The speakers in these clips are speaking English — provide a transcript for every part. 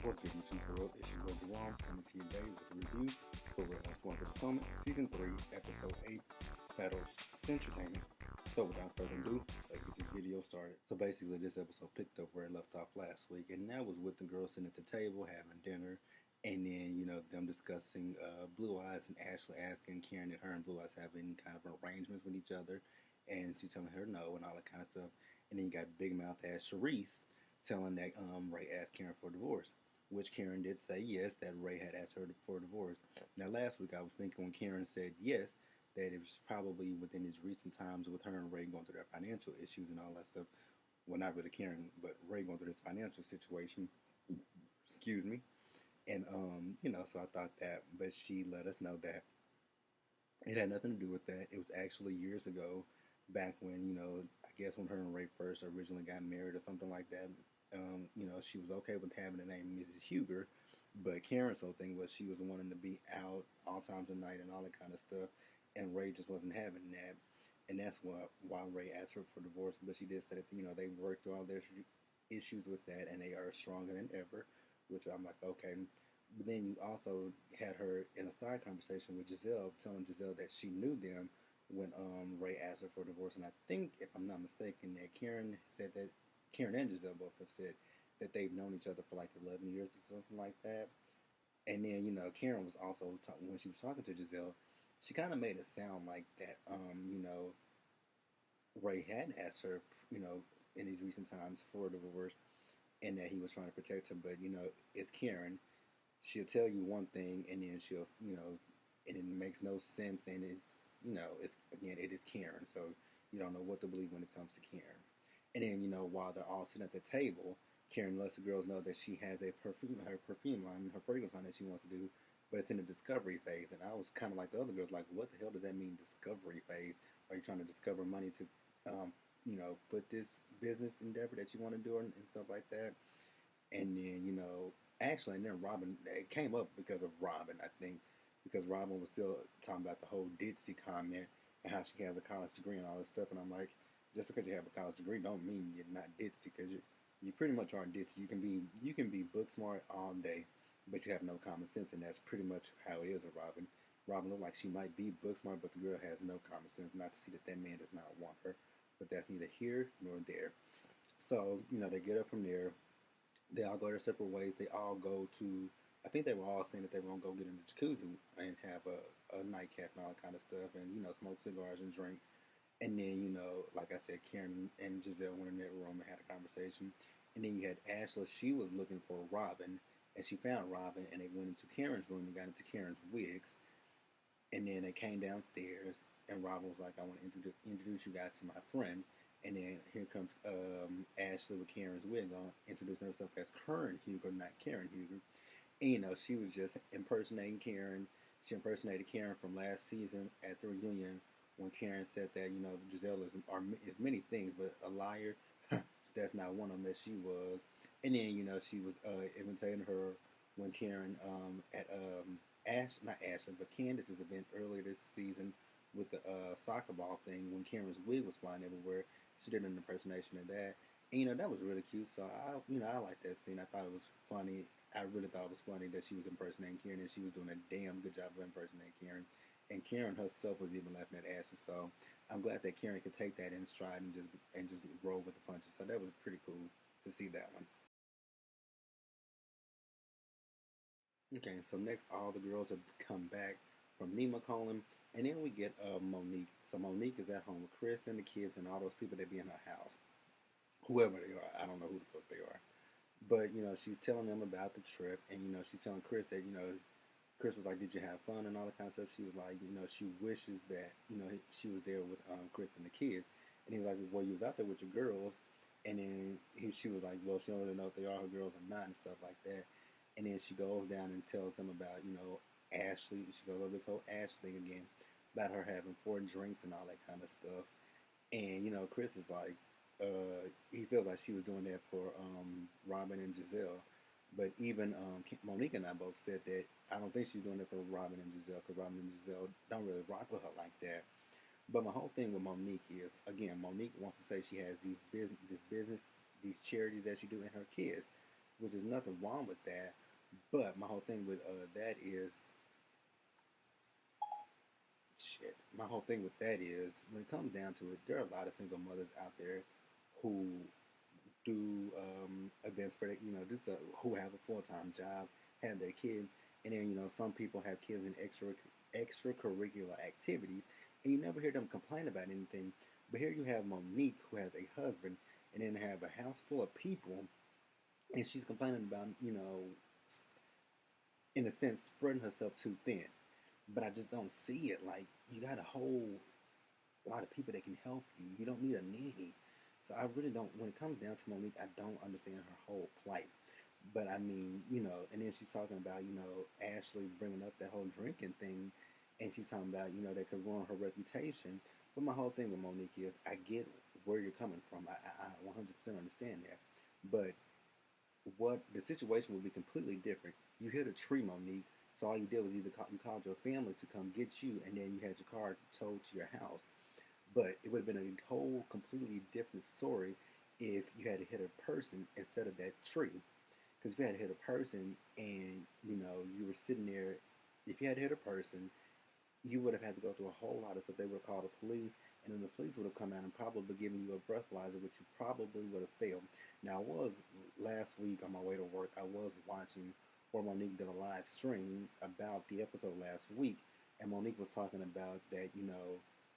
What's good, YouTube world? It's your boy Jerome coming to you today with a review for Real Housewives of Potomac, Season 3, Episode 8, titled Scentertainment. So without further ado, let's get this video started. So basically, this episode picked up where it left off last week, and that was with the girls sitting at the table having dinner, and then, them discussing Blue Eyes and Ashley asking Karen if her and Blue Eyes have any kind of arrangements with each other, and she telling her no and all that kind of stuff. And then you got Big Mouth ass Sharice telling that Ray asked Karen for a divorce, which Karen did say yes, that Ray had asked her for a divorce. Now, last week I was thinking when Karen said yes, that it was probably within these recent times with her and Ray going through their financial issues and all that stuff. Well, not really Karen, but Ray going through this financial situation. Excuse me. And, so I thought that, but she let us know that it had nothing to do with that. It was actually years ago, back when, I guess when her and Ray first originally got married or something like that. She was okay with having the name Mrs. Huger, but Karen's whole thing was she was wanting to be out all times of night and all that kind of stuff, and Ray just wasn't having that, and that's why Ray asked her for divorce. But she did say that they worked through all their issues with that, and they are stronger than ever, which I'm like, okay. But then you also had her in a side conversation with Giselle, telling Giselle that she knew them when Ray asked her for divorce, and I think, if I'm not mistaken, that Karen and Giselle both have said that they've known each other for like 11 years or something like that. And then, Karen was also, when she was talking to Giselle, she kind of made it sound like that, Ray had asked her, in these recent times for a divorce, and that he was trying to protect her. But, it's Karen. She'll tell you one thing, and then and it makes no sense, and it is Karen. So you don't know what to believe when it comes to Karen. And then, while they're all sitting at the table, Karen lets the girls know that she has her perfume line, her fragrance line that she wants to do, but it's in the discovery phase. And I was kind of like the other girls, like, what the hell does that mean, discovery phase? Are you trying to discover money to, put this business endeavor that you want to do and stuff like that? And then, actually, and then Robin, it came up because of Robin, I think, because Robin was still talking about the whole ditzy comment and how she has a college degree and all this stuff. And I'm like, just because you have a college degree don't mean you're not ditzy, because you pretty much are ditzy. You can be book smart all day, but you have no common sense, and that's pretty much how it is with Robin. Robin looked like she might be book smart, but the girl has no common sense. Not to see that man does not want her, but that's neither here nor there. So they get up from there. They all go their separate ways. They all go to. I think they were all saying that they were gonna go get in the jacuzzi and have a nightcap and all that kind of stuff, and smoke cigars and drink. And then, like I said, Karen and Giselle went in that room and had a conversation. And then you had Ashley. She was looking for Robin, and she found Robin, and they went into Karen's room and got into Karen's wigs. And then they came downstairs, and Robin was like, I want to introduce you guys to my friend. And then here comes Ashley with Karen's wig on, introducing herself as Karen Huger, not Karen Huger. And, she was just impersonating Karen. She impersonated Karen from last season at the reunion, when Karen said that, Giselle is many things, but a liar, that's not one of them that she was. And then, she was imitating her when Karen at not Ashley, but Candace's event earlier this season with the soccer ball thing, when Karen's wig was flying everywhere. She did an impersonation of that. And, that was really cute. So I liked that scene. I thought it was funny. I really thought it was funny that she was impersonating Karen, and she was doing a damn good job of impersonating Karen. And Karen herself was even laughing at Ashley. So I'm glad that Karen could take that in stride and just roll with the punches. So that was pretty cool to see that one. Okay, so next, all the girls have come back from Nema calling, and then we get Monique. So Monique is at home with Chris and the kids and all those people that be in her house, whoever they are. I don't know who the fuck they are, but she's telling them about the trip, and she's telling Chris that Chris was like, "Did you have fun?" and all that kind of stuff. She was like, she wishes that she was there with Chris and the kids, and he was like, "Well, you was out there with your girls," and then she was like, "Well, she don't really know if they are her girls or not," and stuff like that. And then she goes down and tells them about Ashley. She goes over this whole Ashley thing again, about her having 4 drinks and all that kind of stuff. And Chris is like, he feels like she was doing that for Robin and Giselle. But even Monique and I both said that I don't think she's doing it for Robin and Giselle, because Robin and Giselle don't really rock with her like that. But my whole thing with Monique is, again, Monique wants to say she has this business, these charities that she do, and her kids. which is nothing wrong with that. But my whole thing with that is shit. My whole thing with that is when it comes down to it, there are a lot of single mothers out there who do events for do stuff, who have a full time job, have their kids, and then some people have kids in extracurricular activities, and you never hear them complain about anything. But here you have Monique who has a husband, and then have a house full of people, and she's complaining about in a sense spreading herself too thin. But I just don't see it. Like you got a whole lot of people that can help you. You don't need a nanny. So I really don't. When it comes down to Monique, I don't understand her whole plight. But I mean, and then she's talking about Ashley bringing up that whole drinking thing, and she's talking about that could ruin her reputation. But my whole thing with Monique is I get where you're coming from. I 100% understand that. But what the situation would be completely different. You hit a tree, Monique. So all you did was either you called your family to come get you, and then you had your car towed to your house. But it would have been a whole completely different story if you had to hit a person instead of that tree. Because if you had to hit a person and you were sitting there, if you had to hit a person, you would have had to go through a whole lot of stuff. They would have called the police, and then the police would have come out and probably given you a breathalyzer, which you probably would have failed. Now, I was last week on my way to work, I was watching where Monique did a live stream about the episode last week, and Monique was talking about that,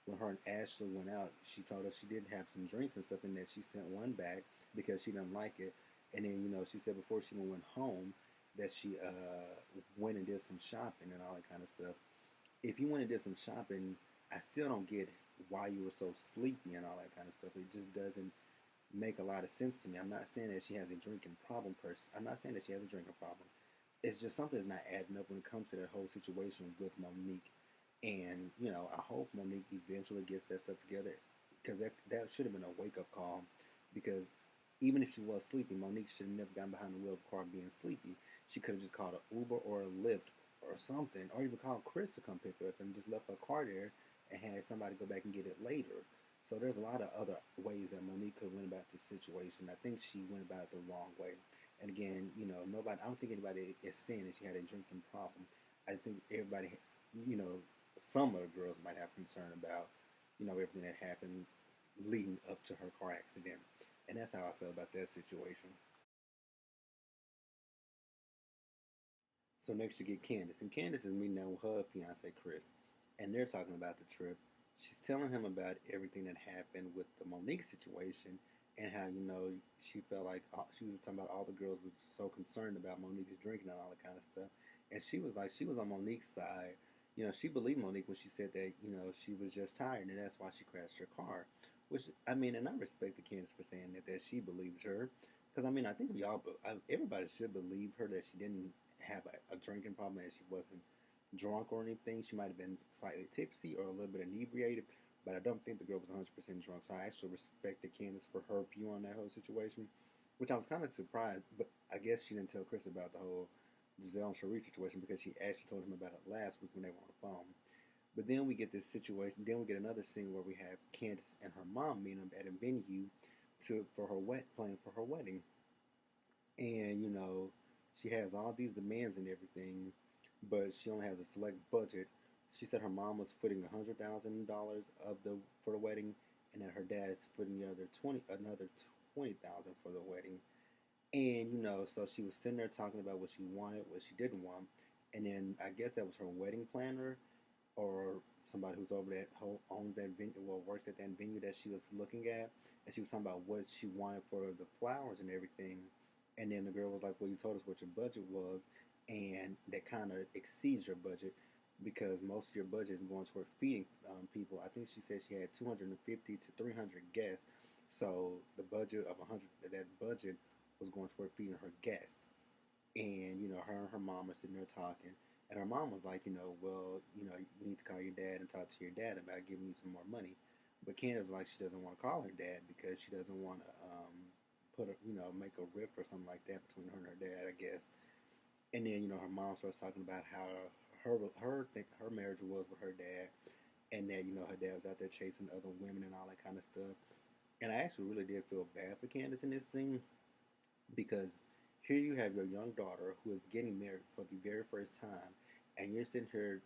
when her and Ashley went out, she told us she did have some drinks and stuff, and that she sent one back because she didn't like it. And then, she said before she even went home that she went and did some shopping and all that kind of stuff. If you went and did some shopping, I still don't get why you were so sleepy and all that kind of stuff. It just doesn't make a lot of sense to me. I'm not saying that she has a drinking problem I'm not saying that she has a drinking problem. It's just something that's not adding up when it comes to that whole situation with Monique. And, I hope Monique eventually gets that stuff together because that should have been a wake-up call because even if she was sleepy, Monique should have never gotten behind the wheel of the car being sleepy. She could have just called an Uber or a Lyft or something, or even called Chris to come pick her up and just left her car there and had somebody go back and get it later. So there's a lot of other ways that Monique could have went about this situation. I think she went about it the wrong way. And again, nobody. I don't think anybody is saying that she had a drinking problem. I just think everybody, some of the girls might have concern about, everything that happened leading up to her car accident. And that's how I feel about that situation. So next you get Candace, and Candace is meeting out with her fiance Chris, and they're talking about the trip. She's telling him about everything that happened with the Monique situation, and how she felt like she was talking about all the girls were so concerned about Monique's drinking and all that kind of stuff, and she was like she was on Monique's side. She believed Monique when she said that she was just tired and that's why she crashed her car. Which I mean, and I respect the Candace for saying that she believed her, because I mean I think everybody should believe her that she didn't have a drinking problem and she wasn't drunk or anything. She might have been slightly tipsy or a little bit inebriated, but I don't think the girl was 100% drunk. So I actually respected Candace for her view on that whole situation, which I was kind of surprised. But I guess she didn't tell Chris about the whole Giselle and Cherie situation because she actually told him about it last week when they were on the phone. But then we get this situation. Then we get another scene where we have Candace and her mom meeting up at a venue planning for her wedding, and she has all these demands and everything, but she only has a select budget. She said her mom was footing $100,000 for the wedding, and that her dad is footing another 20,000 for the wedding. And so she was sitting there talking about what she wanted, what she didn't want, and then I guess that was her wedding planner or somebody who's over that owns that venue, works at that venue that she was looking at, and she was talking about what she wanted for the flowers and everything. And then the girl was like, "Well, you told us what your budget was, and that kind of exceeds your budget because most of your budget is going toward feeding people." I think she said she had 250 to 300 guests, so the budget of 100, that budget was going toward feeding her guests. And her and her mom are sitting there talking, and her mom was like, well, you need to call your dad and talk to your dad about giving you some more money. But Candace was like, she doesn't want to call her dad because she doesn't want to make a rift or something like that between her and her dad, I guess. And then her mom starts talking about how her marriage was with her dad, and that her dad was out there chasing other women and all that kind of stuff. And I actually really did feel bad for Candace in this scene because Here you have your young daughter who is getting married for the very first time, and you're sitting here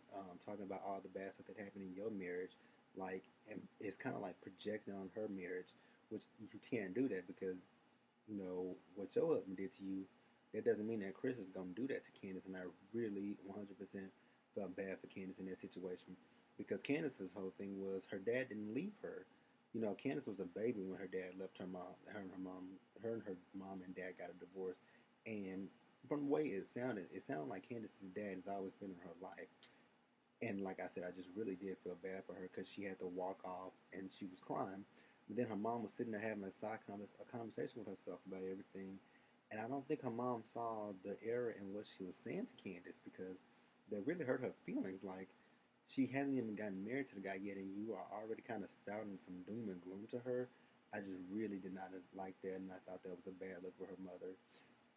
talking about all the bad stuff that happened in your marriage, like, and it's kind of like projecting on her marriage, which you can't do that because what your husband did to you. That doesn't mean that Chris is gonna do that to Candace, and I really 100% felt bad for Candace in that situation because Candace's whole thing was her dad didn't leave her. Candace was a baby when her dad left her mom. Her and her mom and dad got a divorce, and from the way it sounded like Candace's dad has always been in her life. And like I said, I just really did feel bad for her because she had to walk off and she was crying. But then her mom was sitting there having a conversation with herself about everything. And I don't think her mom saw the error in what she was saying to Candace because that really hurt her feelings. Like, she hasn't even gotten married to the guy yet, and you are already kind of spouting some doom and gloom to her. I just really did not like that, and I thought that was a bad look for her mother.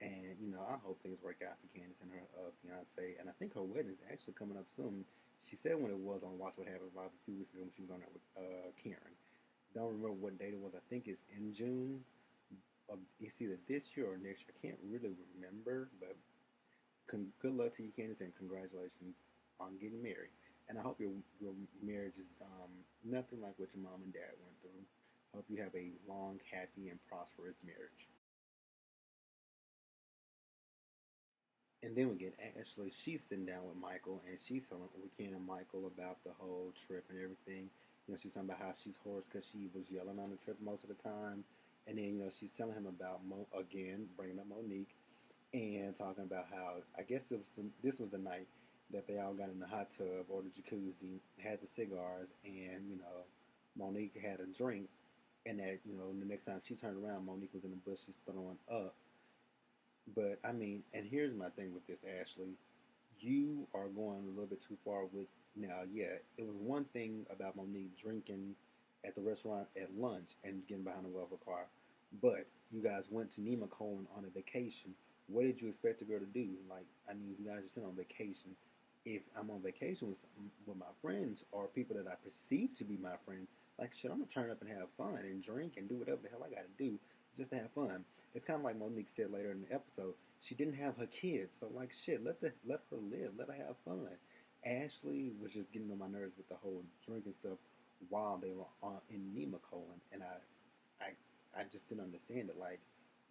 And I hope things work out for Candace and her fiance. And I think her wedding is actually coming up soon. She said when it was on Watch What Happens Live a few weeks ago when she was on there with Karen. Don't remember what date it was. I think it's in June. It's either this year or next year. I can't really remember, but good luck to you, Candace, and congratulations on getting married. And I hope your marriage is nothing like what your mom and dad went through. I hope you have a long, happy, and prosperous marriage. And then we get Ashley. She's sitting down with Michael, and she's telling Ken and Michael about the whole trip and everything. She's talking about how she's hoarse because she was yelling on the trip most of the time. And then, she's telling him about again, bringing up Monique, and talking about how I guess this was the night that they all got in the hot tub or the jacuzzi, had the cigars, and Monique had a drink, and that the next time she turned around, Monique was in the bushes throwing up. But I mean, and here's my thing with this, Ashley. You are going a little bit too far with now. Yeah, it was one thing about Monique drinking at the restaurant at lunch and getting behind the wheel of a car, but you guys went to Nemacolin on a vacation. What did you expect the girl to do? Like, I mean, you guys are sitting on vacation. If I'm on vacation with my friends or people that I perceive to be my friends, like shit, I'm gonna turn up and have fun and drink and do whatever the hell I gotta do just to have fun. It's kind of like Monique said later in the episode. She didn't have her kids, so like shit, let her live, let her have fun. Ashley was just getting on my nerves with the whole drinking stuff while they were in Nemacolin, and I just didn't understand it. Like,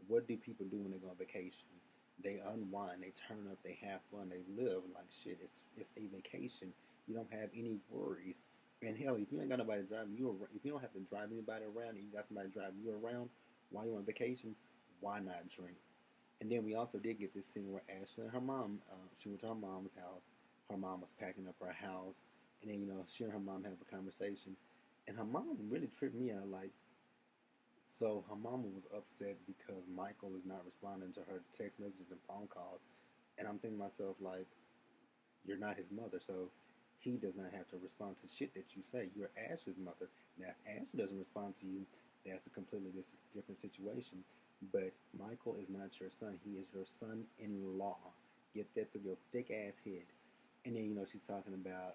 what do people do when they go on vacation? They unwind, they turn up, they have fun, they live like shit. It's a vacation. You don't have any worries. And hell, if you ain't got nobody driving you around, if you don't have to drive anybody around, and you got somebody driving you around while you're on vacation, why not drink? And then we also did get this scene where Ashley and her mom, she went to her mom's house. Her mom was packing up her house, and then she and her mom have a conversation, and her mom really tripped me out. Like, so her mama was upset because Michael is not responding to her text messages and phone calls, and I'm thinking to myself like, you're not his mother, so he does not have to respond to shit that you say. You're Ash's mother. Now, if Ash doesn't respond to you, that's a completely different situation. But Michael is not your son. He is your son-in-law. Get that through your thick ass head. And then she's talking about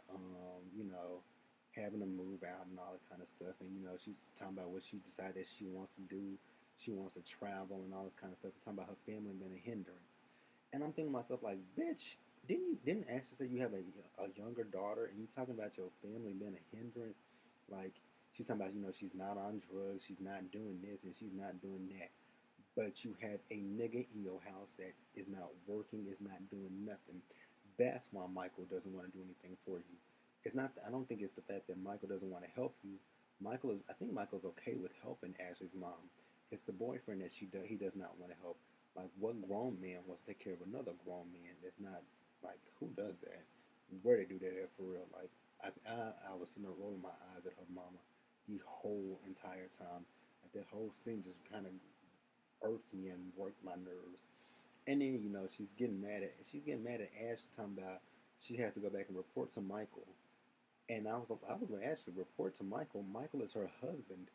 having to move out and all that kind of stuff. And she's talking about what she decided that she wants to do. She wants to travel and all this kind of stuff. Talking about her family being a hindrance. And I'm thinking to myself like, bitch, didn't Ashley say you have a younger daughter and you talking about your family being a hindrance? Like, she's talking about she's not on drugs, she's not doing this and she's not doing that. But you have a nigga in your house that is not working, is not doing nothing. That's why Michael doesn't want to do anything for you. It's not. I don't think it's the fact that Michael doesn't want to help you. I think Michael's okay with helping Ashley's mom. It's the boyfriend that he does not want to help. Like, what grown man wants to take care of another grown man? That's not, like, who does that? Where they do that at for real? Like, I was sitting there rolling my eyes at her mama the whole entire time. Like, that whole scene just kind of irked me and worked my nerves. And then she's getting mad at Ash talking about she has to go back and report to Michael. And I was going to actually report to Michael. Michael is her husband.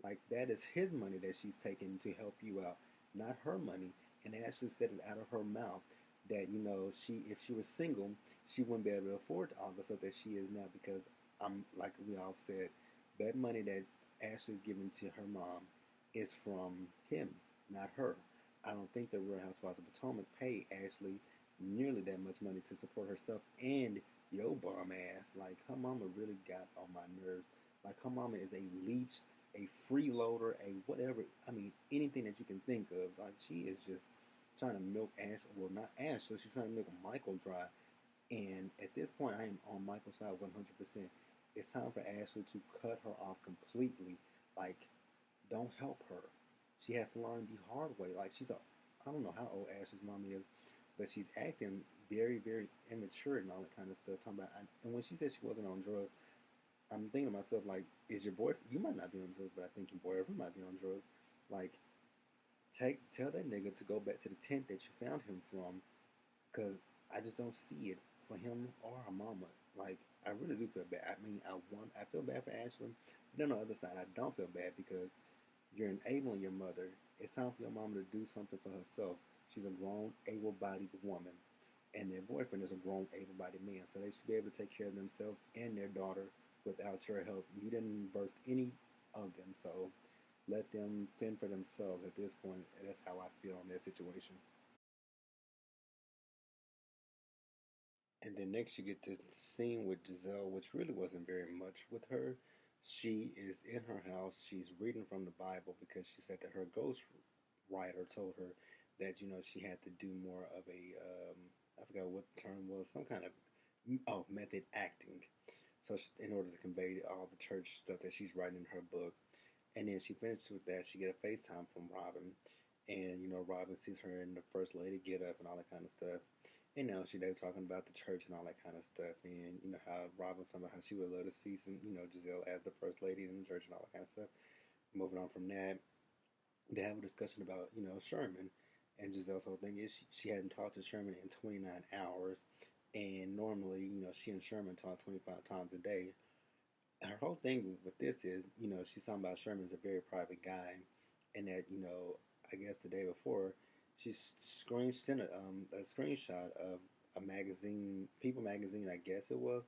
Like, that is his money that she's taking to help you out, not her money. And Ashley said it out of her mouth that if she was single, she wouldn't be able to afford all the stuff that she is now because I'm like we all said, that money that Ashley's giving to her mom is from him, not her. I don't think the Real Housewives of Potomac pay Ashley nearly that much money to support herself and yo bum ass. Like her mama really got on my nerves. Like her mama is a leech, a freeloader, a whatever. I mean, anything that you can think of. Like she is just trying to milk Ash. Well, not Ashley. She's trying to milk Michael dry. And at this point, I am on Michael's side 100%. It's time for Ashley to cut her off completely. Like, don't help her. She has to learn the hard way. Like, I don't know how old Ashley's mom is, but she's acting very, very immature and all that kind of stuff. Talking about, and when she said she wasn't on drugs, I'm thinking to myself, like, is your boyfriend, you might not be on drugs, but I think your boyfriend might be on drugs. Like, tell that nigga to go back to the tent that you found him from, because I just don't see it for him or her mama. Like I really do feel bad. I mean, I feel bad for Ashley, but on the other side, I don't feel bad because you're enabling your mother. It's time for your mama to do something for herself. She's a grown, able-bodied woman, and their boyfriend is a grown, able-bodied man. So they should be able to take care of themselves and their daughter without your help. You didn't birth any of them, so let them fend for themselves at this point. That's how I feel on that situation. And then next you get this scene with Giselle, which really wasn't very much with her. She is in her house. She's reading from the Bible because she said that her ghost writer told her that she had to do more of a I forgot what the term was, some kind of method acting. So in order to convey all the church stuff that she's writing in her book, and then she finished with that, she get a FaceTime from Robin, and Robin sees her in the first lady get up and all that kind of stuff. And now they were talking about the church and all that kind of stuff, and how Robin talking about how she would love to see some Giselle as the first lady in the church and all that kind of stuff. Moving on from that, they have a discussion about Sherman, and Giselle's whole thing is she hadn't talked to Sherman in 29 hours, and normally she and Sherman talk 25 times a day. Her whole thing with this is, she's talking about Sherman's a very private guy, and that, I guess the day before, she sent a screenshot of a magazine, People magazine, I guess it was,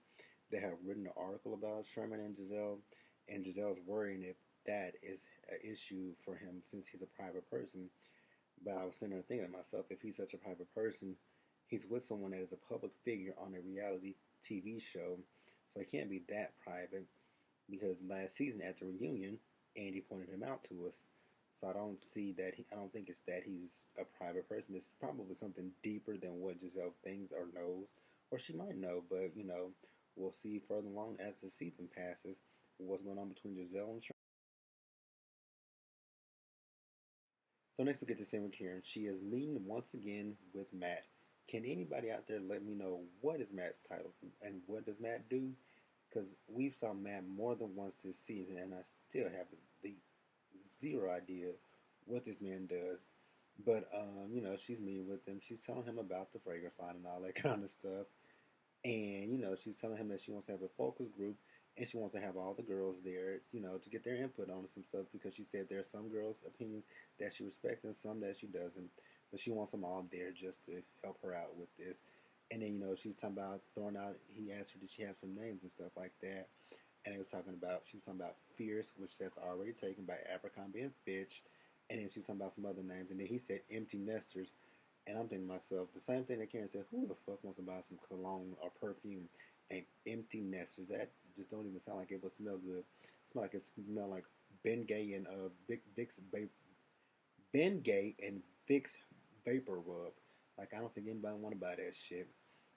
that had written an article about Sherman and Giselle's worrying if that is an issue for him since he's a private person. But I was sitting there thinking to myself, if he's such a private person, he's with someone that is a public figure on a reality TV show, so he can't be that private because last season at the reunion, Andy pointed him out to us. So I don't see that. I don't think it's that he's a private person. It's probably something deeper than what Giselle thinks or knows, or she might know. But we'll see further along as the season passes what's going on between Giselle and Sherman. So next we get to Sam with Karen. She is meeting once again with Matt. Can anybody out there let me know what is Matt's title and what does Matt do? Because we've saw Matt more than once this season, and I still have the zero idea what this man does. But she's meeting with him. She's telling him about the fragrance line and all that kind of stuff. And she's telling him that she wants to have a focus group, and she wants to have all the girls there, to get their input on some stuff because she said there are some girls' opinions that she respects and some that she doesn't. But she wants them all there just to help her out with this. And then she's talking about throwing out. He asked her, did she have some names and stuff like that? And she was talking about Fierce, which that's already taken by Abercrombie and Fitch. And then she was talking about some other names. And then he said Empty Nesters. And I'm thinking to myself, the same thing that Karen said, who the fuck wants to buy some cologne or perfume and Empty Nesters? That just don't even sound like it would smell good. It smell like it smell like Ben Gay and Ben Gay and Vicks Vapor Rub. Like I don't think anybody want to buy that shit.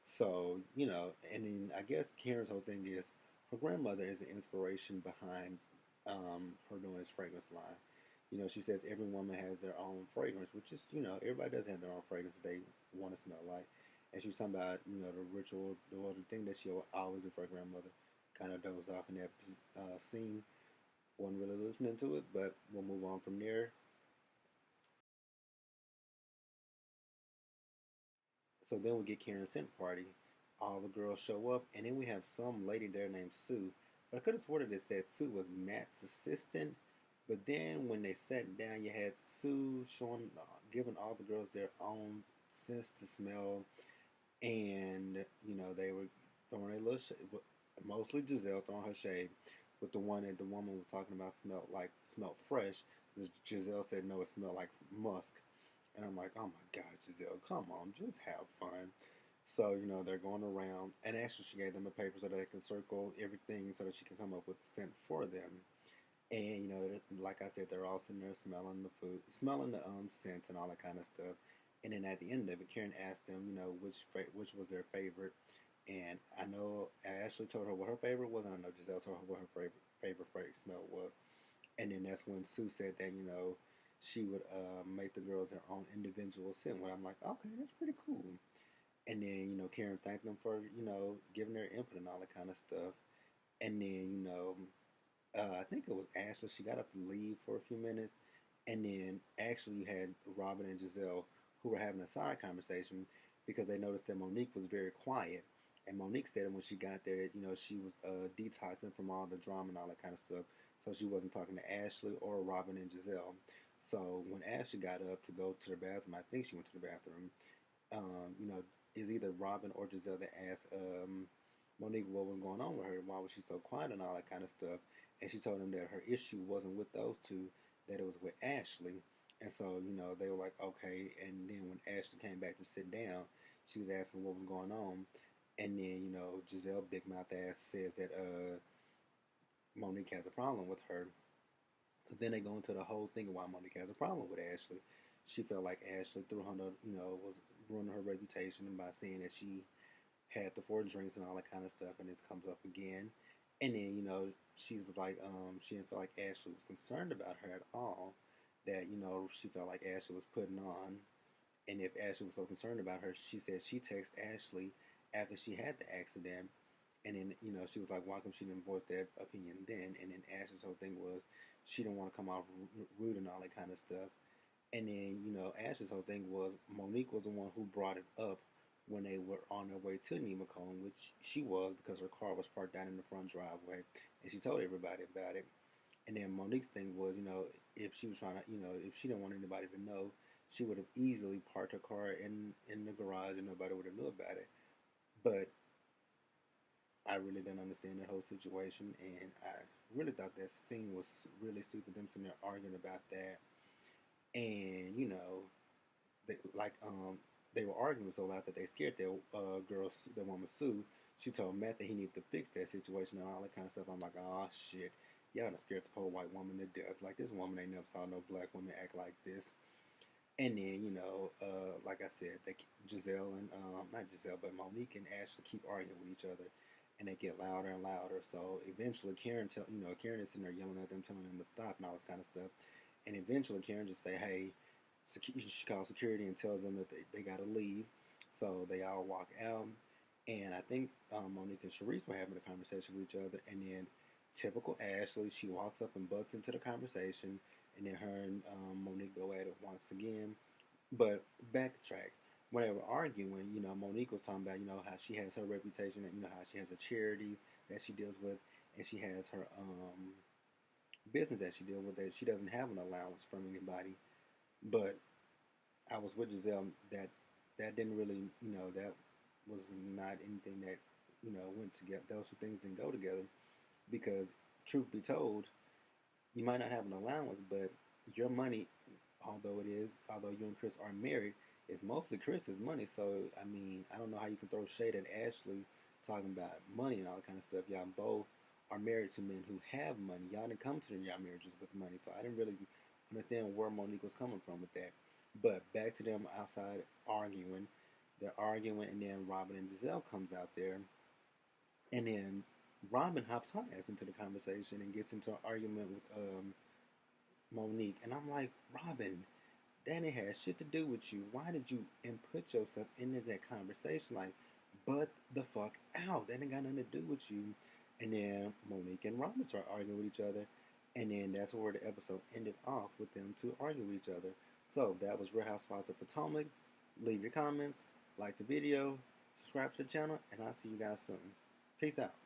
So, and then I guess Karen's whole thing is her grandmother is the inspiration behind her doing this fragrance line. She says every woman has their own fragrance, which is, everybody does have their own fragrance they want to smell like. And she's talking about, the ritual, the thing that she always do for her grandmother. Kind of dozed off in that scene. Wasn't really listening to it, but we'll move on from there. So then we get Karen's scent party. All the girls show up, and then we have some lady there named Sue. But I could have sworn that it said Sue was Matt's assistant. But then when they sat down, you had Sue giving all the girls their own scents to smell, and they were throwing a little shade, mostly Giselle throwing her shade, with the one that the woman was talking about smelled fresh. Giselle said no, it smelled like musk. And I'm like, oh my God, Giselle, come on, just have fun. So, they're going around, and actually, she gave them a paper so that they can circle everything so that she can come up with a scent for them. And, like I said, they're all sitting there smelling the food, smelling the scents and all that kind of stuff. And then at the end of it, Karen asked them, which was their favorite. And I know Ashley told her what her favorite was, and I know Giselle told her what her favorite fragrance smell was. And then that's when Sue said that, she would make the girls their own individual scent. When I'm like, okay, that's pretty cool. And then, Karen thanked them for, giving their input and all that kind of stuff. And then, I think it was Ashley. She got up to leave for a few minutes. And then actually you had Robin and Giselle who were having a side conversation because they noticed that Monique was very quiet. And Monique said when she got there that, she was detoxing from all the drama and all that kind of stuff. So she wasn't talking to Ashley or Robin and Giselle. So when Ashley got up to go to the bathroom, I think she went to the bathroom, is either Robin or Giselle that asked Monique what was going on with her, why was she so quiet and all that kind of stuff. And she told them that her issue wasn't with those two, that it was with Ashley. And so, they were like, okay. And then when Ashley came back to sit down, she was asking what was going on. And then, Giselle Big Mouth Ass says that Monique has a problem with her. So then they go into the whole thing of why Monique has a problem with Ashley. She felt like Ashley threw her, was ruining her reputation by saying that she had the 4 drinks and all that kind of stuff, and this comes up again. And then, she was like, she didn't feel like Ashley was concerned about her at all. That, she felt like Ashley was putting on. And if Ashley was so concerned about her, she said she texted Ashley after she had the accident. And then, she was like, why come she didn't voice that opinion then? And then Ashley's whole thing was she didn't want to come off rude and all that kind of stuff. And then, Ashley's whole thing was Monique was the one who brought it up when they were on their way to Nemacone, which she was because her car was parked down in the front driveway. And she told everybody about it. And then Monique's thing was, if she was trying to, if she didn't want anybody to know, she would have easily parked her car in the garage and nobody would have knew about it. But I really didn't understand that whole situation, and I really thought that scene was really stupid. Them sitting there arguing about that, and they were arguing so loud that they scared that girl, the woman Sue. She told Matt that he needed to fix that situation and all that kind of stuff. I'm like, oh shit, y'all done scared the poor white woman to death. Like, this woman ain't never saw no black woman act like this. And then, like I said, Giselle and, not Giselle, but Monique and Ashley keep arguing with each other. And they get louder and louder. So eventually Karen Karen is sitting there yelling at them, telling them to stop and all this kind of stuff. And eventually Karen just say, hey, she calls security and tells them that they got to leave. So they all walk out. And I think Monique and Sharice were having a conversation with each other. And then typical Ashley, she walks up and butts into the conversation. And then her and Monique go at it once again. But backtrack. When they were arguing, Monique was talking about, how she has her reputation and, how she has her charities that she deals with. And she has her business that she deals with, that she doesn't have an allowance from anybody. But I was with Giselle that didn't really, that was not anything that, went together. Those two things didn't go together because, truth be told, you might not have an allowance, but your money, although you and Chris are married, it's mostly Chris's money. So, I mean, I don't know how you can throw shade at Ashley talking about money and all that kind of stuff. Y'all both are married to men who have money. Y'all didn't come to y'all marriages with money. So I didn't really understand where Monique was coming from with that. But back to them outside arguing. They're arguing, and then Robin and Giselle comes out there. And then Robin hops her ass into the conversation and gets into an argument with Monique. And I'm like, Robin, that ain't had shit to do with you. Why did you input yourself into that conversation? Like, butt the fuck out. That ain't got nothing to do with you. And then Monique and Robin start arguing with each other. And then that's where the episode ended off, with them two arguing with each other. So that was Real Housewives of Potomac. Leave your comments, like the video, subscribe to the channel, and I'll see you guys soon. Peace out.